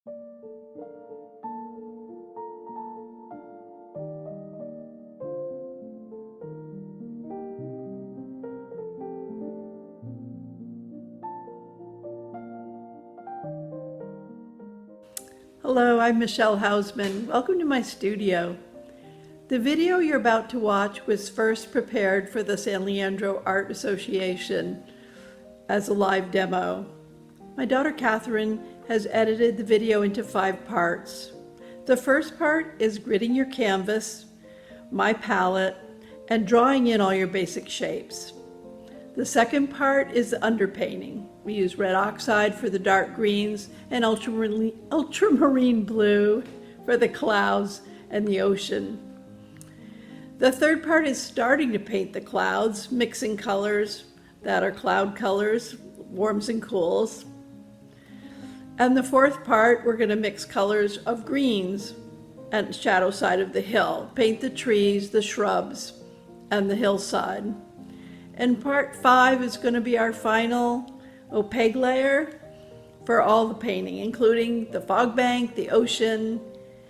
Hello, I'm Michele Hausman. Welcome to my studio. The video you're about to watch was first prepared for the San Leandro Art Association as a live demo. My daughter Catherine has edited the video into 5 parts. The first part is gridding your canvas, my palette, and drawing in all your basic shapes. The second part is the underpainting. We use red oxide for the dark greens and ultramarine blue for the clouds and the ocean. The third part is starting to paint the clouds, mixing colors that are cloud colors, warms and cools. And the fourth part, we're going to mix colors of greens and shadow side of the hill, paint the trees, the shrubs, and the hillside. And part 5 is going to be our final opaque layer for all the painting, including the fog bank, the ocean,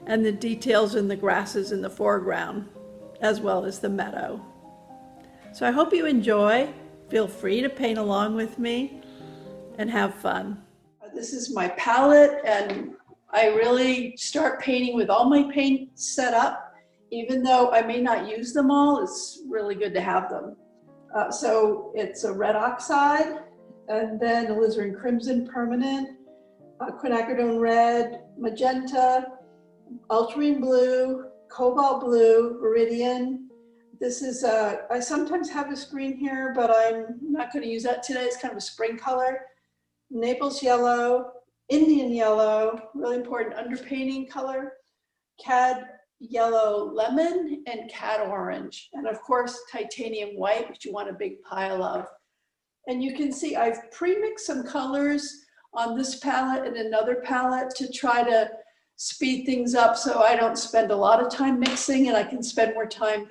and the details in the grasses in the foreground, as well as the meadow. So I hope you enjoy. Feel free to paint along with me and have fun. This is my palette, and I really start painting with all my paint set up. Even though I may not use them all, it's really good to have them. So it's a red oxide, and then Alizarin Crimson permanent, Quinacridone red, Magenta, Ultramarine Blue, Cobalt Blue, Viridian. This is, I sometimes have this green here, but I'm not going to use that today. It's kind of a spring color. Naples Yellow, Indian Yellow, really important underpainting color, Cad Yellow Lemon, and Cad Orange. And of course, titanium white, which you want a big pile of. And you can see I've pre-mixed some colors on this palette and another palette to try to speed things up so I don't spend a lot of time mixing and I can spend more time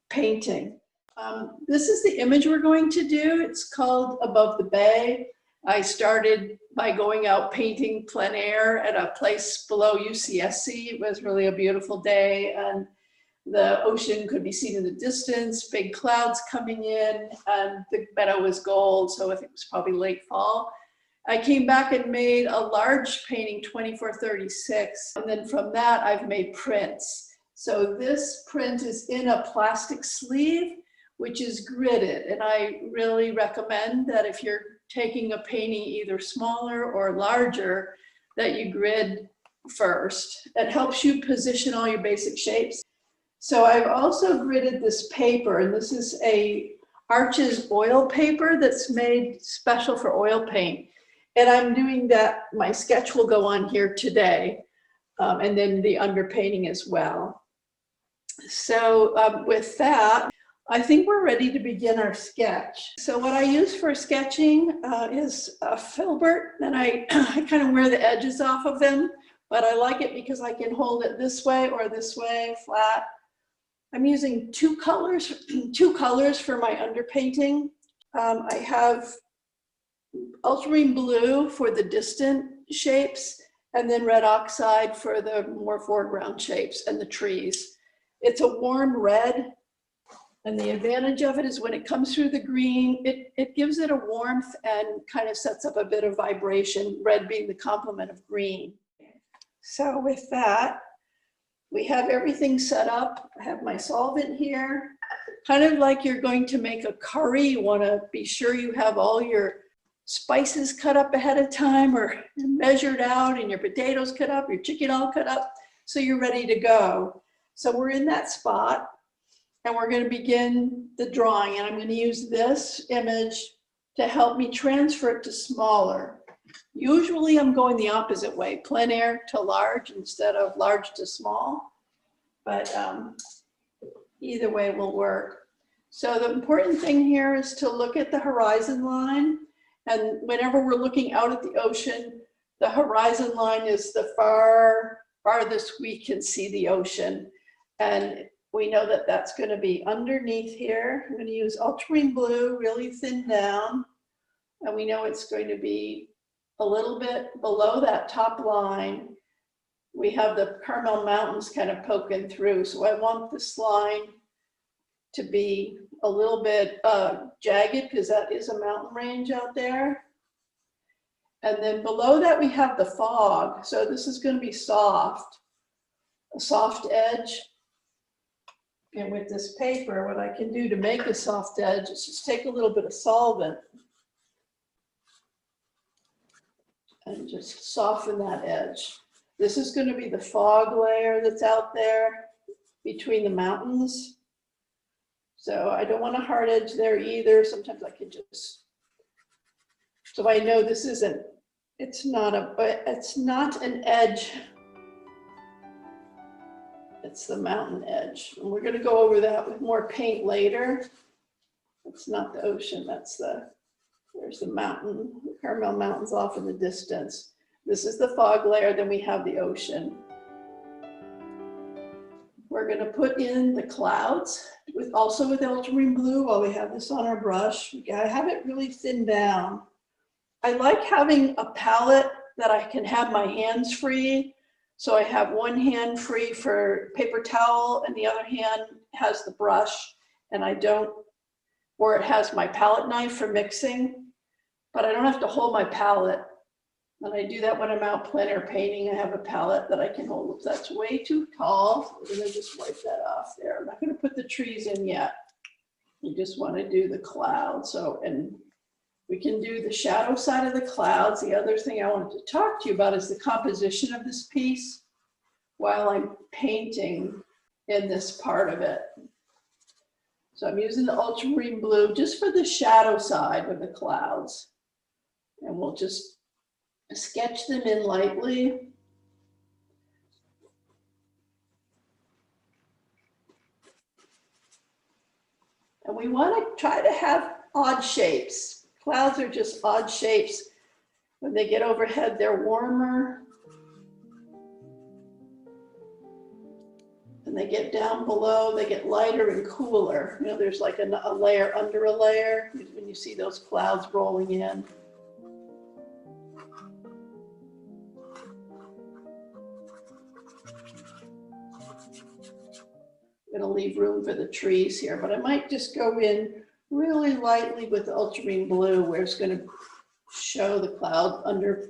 painting. This is the image we're going to do. It's called Above the Bay. I started by going out painting plein air at a place below UCSC. It was really a beautiful day, and the ocean could be seen in the distance, big clouds coming in, and the meadow was gold, so I think it was probably late fall. I came back and made a large painting, 2436, and then from that I've made prints. So this print is in a plastic sleeve, which is gridded, and I really recommend that if you're taking a painting either smaller or larger, that you grid first. It helps you position all your basic shapes. So I've also gridded this paper, and this is a Arches oil paper that's made special for oil paint. And I'm doing that, my sketch will go on here today, and then the underpainting as well. So with that, I think we're ready to begin our sketch. So what I use for sketching is a filbert, and I kind of wear the edges off of them, but I like it because I can hold it this way or this way, flat. I'm using two colors for my underpainting. I have ultramarine blue for the distant shapes, and then red oxide for the more foreground shapes and the trees. It's a warm red. And the advantage of it is when it comes through the green, it gives it a warmth and kind of sets up a bit of vibration, red being the complement of green. So with that, we have everything set up. I have my solvent here. Kind of like you're going to make a curry, you want to be sure you have all your spices cut up ahead of time or measured out, and your potatoes cut up, your chicken all cut up, so you're ready to go. So we're in that spot. And we're going to begin the drawing, and I'm going to use this image to help me transfer it to smaller. Usually I'm going the opposite way, plein air to large instead of large to small, but either way will work. So the important thing here is to look at the horizon line, and whenever we're looking out at the ocean, the horizon line is the farthest we can see the ocean. And we know that that's going to be underneath here. I'm going to use ultramarine blue, really thin down. And we know it's going to be a little bit below that top line. we have the Carmel Mountains kind of poking through. So I want this line to be a little bit jagged because that is a mountain range out there. And then below that we have the fog. So this is going to be soft, a soft edge. And with this paper, what I can do to make a soft edge is just take a little bit of solvent and just soften that edge. This is going to be the fog layer that's out there between the mountains. So I don't want a hard edge there either. Sometimes I can just, so I know this isn't, it's not an edge. It's the mountain edge. And we're going to go over that with more paint later. It's not the ocean, that's there's the mountain, the Carmel Mountains off in the distance. This is the fog layer, then we have the ocean. We're going to put in the clouds also with ultramarine blue while we have this on our brush. I have it really thinned down. I like having a palette that I can have my hands free. So I have one hand free for paper towel and the other hand has the brush, and I don't, or it has my palette knife for mixing, but I don't have to hold my palette. And I do that when I'm out plein air painting. I have a palette that I can hold. If that's way too tall, we're gonna just wipe that off there. I'm not gonna put the trees in yet. We just wanna do the clouds. So, and we can do the shadow side of the clouds. The other thing I wanted to talk to you about is the composition of this piece while I'm painting in this part of it. So I'm using the ultramarine blue just for the shadow side of the clouds. And we'll just sketch them in lightly. And we want to try to have odd shapes. Clouds are just odd shapes. When they get overhead, they're warmer. And they get down below, they get lighter and cooler. You know, there's like a layer under a layer when you see those clouds rolling in. I'm going to leave room for the trees here, but I might just go in really lightly with the ultramarine blue where it's going to show the cloud under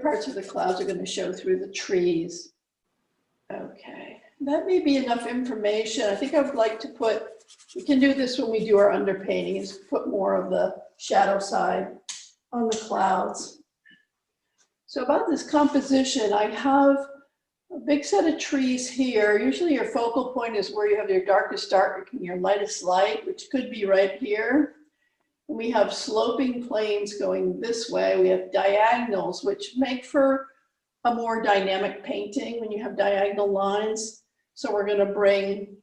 parts of the clouds are going to show through the trees. Okay, that may be enough information. I think I would like to put, we can do this when we do our underpainting, is put more of the shadow side on the clouds. So about this composition, I have a big set of trees here. Usually your focal point is where you have your darkest dark and your lightest light, which could be right here. And we have sloping planes going this way. We have diagonals, which make for a more dynamic painting when you have diagonal lines. So we're going to bring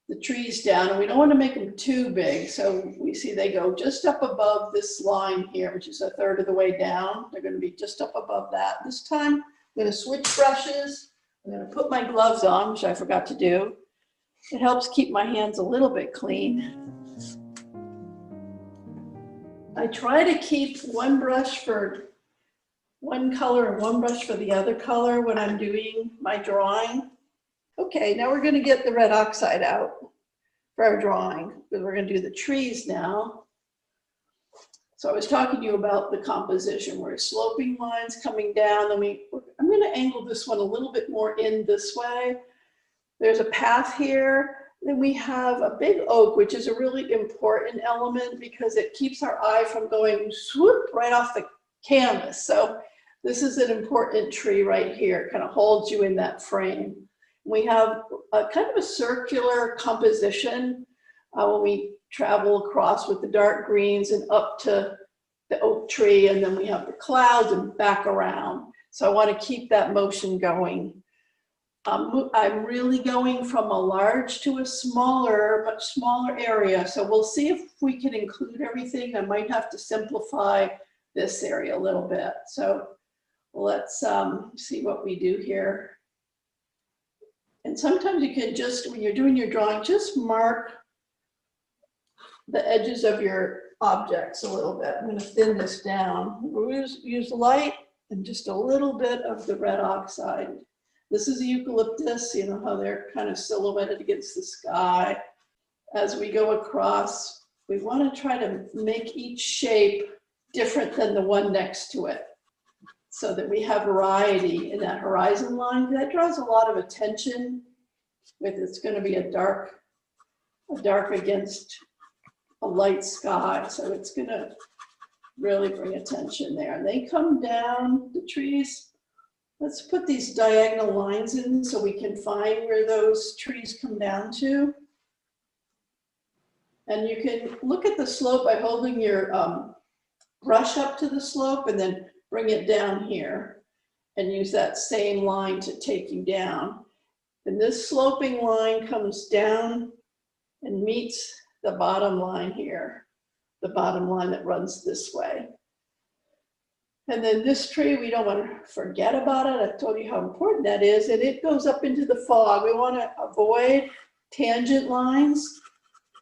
the trees down, and we don't want to make them too big. So we see they go just up above this line here, which is a third of the way down. They're going to be just up above that. This time I'm going to switch brushes. I'm going to put my gloves on, which I forgot to do. It helps keep my hands a little bit clean. I try to keep one brush for one color and one brush for the other color when I'm doing my drawing. Okay, now we're going to get the red oxide out for our drawing, because we're going to do the trees now. So I was talking to you about the composition where sloping lines coming down, and I'm going to angle this one a little bit more in this way. There's a path here. Then we have a big oak, which is a really important element because it keeps our eye from going swoop right off the canvas. So this is an important tree right here. It kind of holds you in that frame. We have a kind of a circular composition when we travel across with the dark greens and up to the oak tree, and then we have the clouds and back around. So I want to keep that motion going. I'm really going from a large to a smaller, much smaller area. So we'll see if we can include everything. I might have to simplify this area a little bit. So let's see what we do here. And sometimes you can just, when you're doing your drawing, just mark the edges of your objects a little bit. I'm going to thin this down. We'll use light and just a little bit of the red oxide. This is the eucalyptus, you know how they're kind of silhouetted against the sky. As we go across, we want to try to make each shape different than the one next to it, so that we have variety in that horizon line. That draws a lot of attention with it's going to be a dark against a light sky. So it's going to really bring attention there. And they come down the trees. Let's put these diagonal lines in so we can find where those trees come down to. And you can look at the slope by holding your brush up to the slope and then bring it down here and use that same line to take you down. And this sloping line comes down and meets the bottom line here, the bottom line that runs this way. And then this tree, we don't want to forget about it. I told you how important that is. And it goes up into the fog. We want to avoid tangent lines.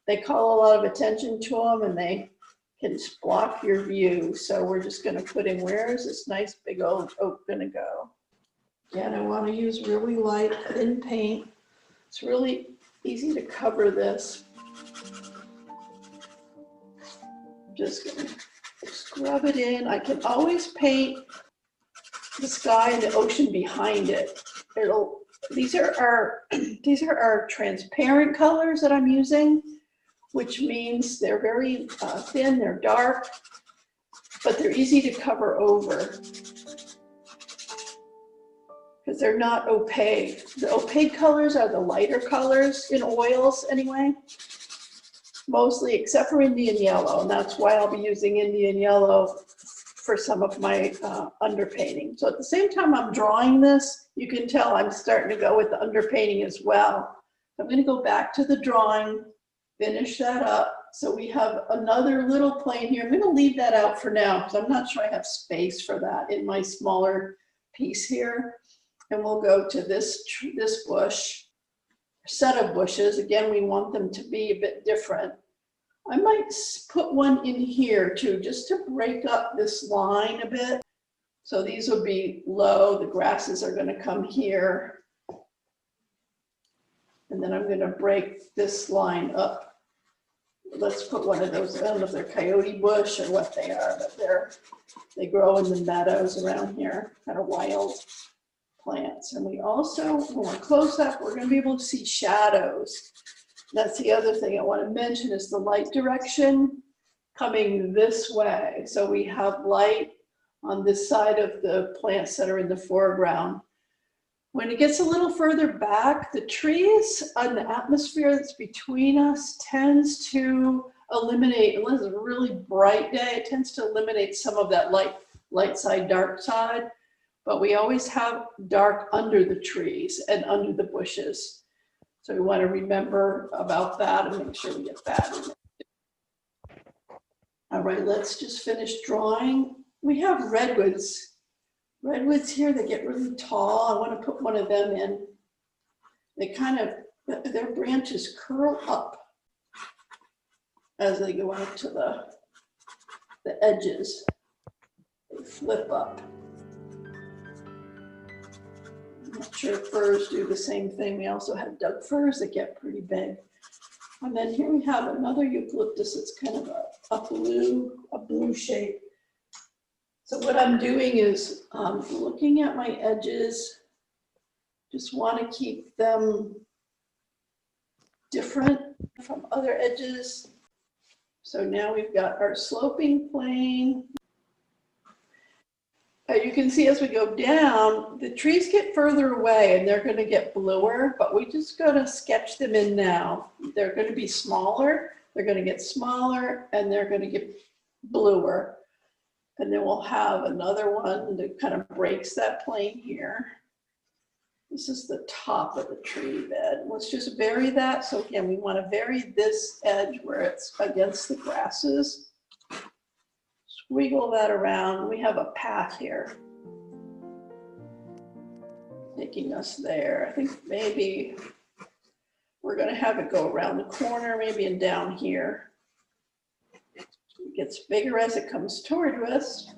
They call a lot of attention to them and they can block your view. So we're just going to put in, where is this nice big old oak going to go? Again, I want to use really light thin paint. It's really easy to cover this. Just going to scrub it in. I can always paint the sky and the ocean behind it. These are our transparent colors that I'm using, which means they're very thin, they're dark, but they're easy to cover over because they're not opaque. The opaque colors are the lighter colors in oils anyway, mostly except for Indian yellow, and that's why I'll be using Indian yellow for some of my underpainting. So at the same time I'm drawing this, you can tell I'm starting to go with the underpainting as well. I'm going to go back to the drawing, finish that up. So we have another little plane here. I'm going to leave that out for now because I'm not sure I have space for that in my smaller piece here. And we'll go to this bush, set of bushes. Again, we want them to be a bit different. I might put one in here too, just to break up this line a bit. So these will be low. The grasses are going to come here. And then I'm going to break this line up. Let's put one of those, I don't know if they're coyote bush or what they are, but they grow in the meadows around here, kind of wild plants. And we also, when we're close up, we're going to be able to see shadows. That's the other thing I want to mention is the light direction coming this way. So we have light on this side of the plants that are in the foreground. When it gets a little further back, the trees and the atmosphere that's between us tends to eliminate, unless it's a really bright day, it tends to eliminate some of that light side, dark side. But we always have dark under the trees and under the bushes. So we want to remember about that and make sure we get that in. All right, let's just finish drawing. We have redwoods. Redwoods here, they get really tall. I want to put one of them in. They kind of, their branches curl up as they go out to the edges. They flip up. I'm not sure if firs do the same thing. We also have Doug firs that get pretty big. And then here we have another eucalyptus that's kind of a blue shape. So what I'm doing is looking at my edges, just want to keep them different from other edges. So now we've got our sloping plane. You can see as we go down, the trees get further away and they're going to get bluer, but we just got to sketch them in now. They're going to be smaller, they're going to get smaller, and they're going to get bluer. And then we'll have another one that kind of breaks that plane here. This is the top of the tree bed. Let's just vary that. So again, we want to vary this edge where it's against the grasses. Squiggle that around. We have a path here taking us there. I think maybe we're going to have it go around the corner, maybe and down here. It gets bigger as it comes toward us.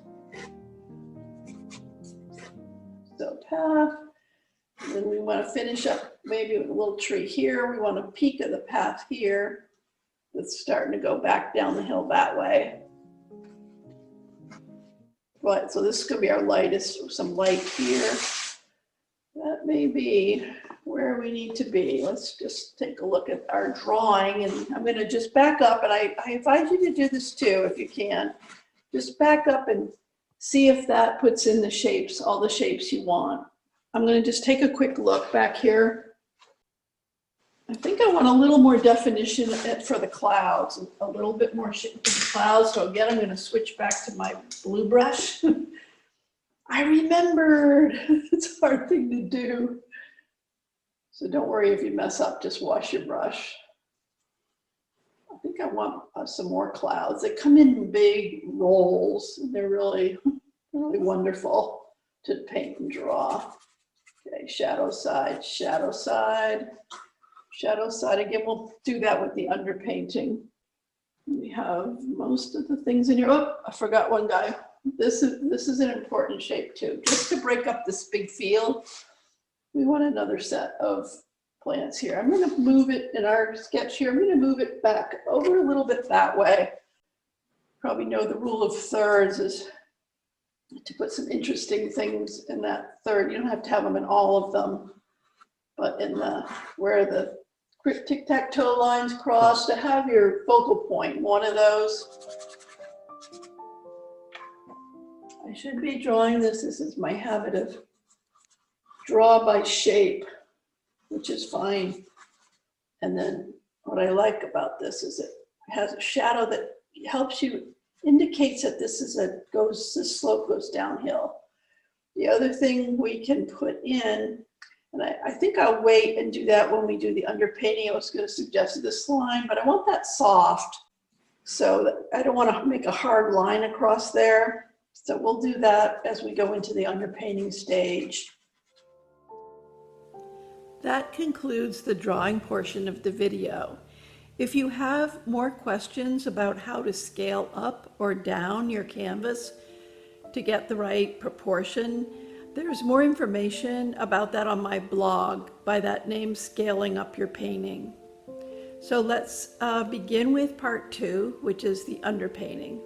So path. And then we want to finish up maybe with a little tree here. We want a peak of the path here. That's starting to go back down the hill that way. Right, so this is going to be our lightest, some light here. That may be where we need to be. Let's just take a look at our drawing, and I'm going to just back up, and I invite you to do this too if you can. Just back up and see if that puts in the shapes, all the shapes you want. I'm going to just take a quick look back here. I think I want a little more definition for the clouds, a little bit more shape for the clouds. So again, I'm going to switch back to my blue brush. I remembered. It's a hard thing to do. So don't worry if you mess up, just wash your brush. I think I want some more clouds. They come in big rolls. They're really, really wonderful to paint and draw. Okay, shadow side, shadow side. Shadow side, again, we'll do that with the underpainting. We have most of the things in here. Oh, I forgot one guy. This is an important shape too. Just to break up this big field, we want another set of plants here. I'm going to move it in our sketch here. I'm going to move it back over a little bit that way. Probably know the rule of thirds is to put some interesting things in that third. You don't have to have them in all of them, but in the where the tic-tac-toe lines cross, to have your focal point, one of those. I should be drawing this. This is my habit of draw by shape, which is fine. And then what I like about this is it has a shadow that helps you, indicates that this slope goes downhill. The other thing we can put in, and I think I'll wait and do that when we do the underpainting. I was going to suggest this line, but I want that soft. So that I don't want to make a hard line across there. So we'll do that as we go into the underpainting stage. That concludes the drawing portion of the video. If you have more questions about how to scale up or down your canvas to get the right proportion, there's more information about that on my blog by that name, Scaling Up Your Painting. So let's begin with part 2, which is the underpainting.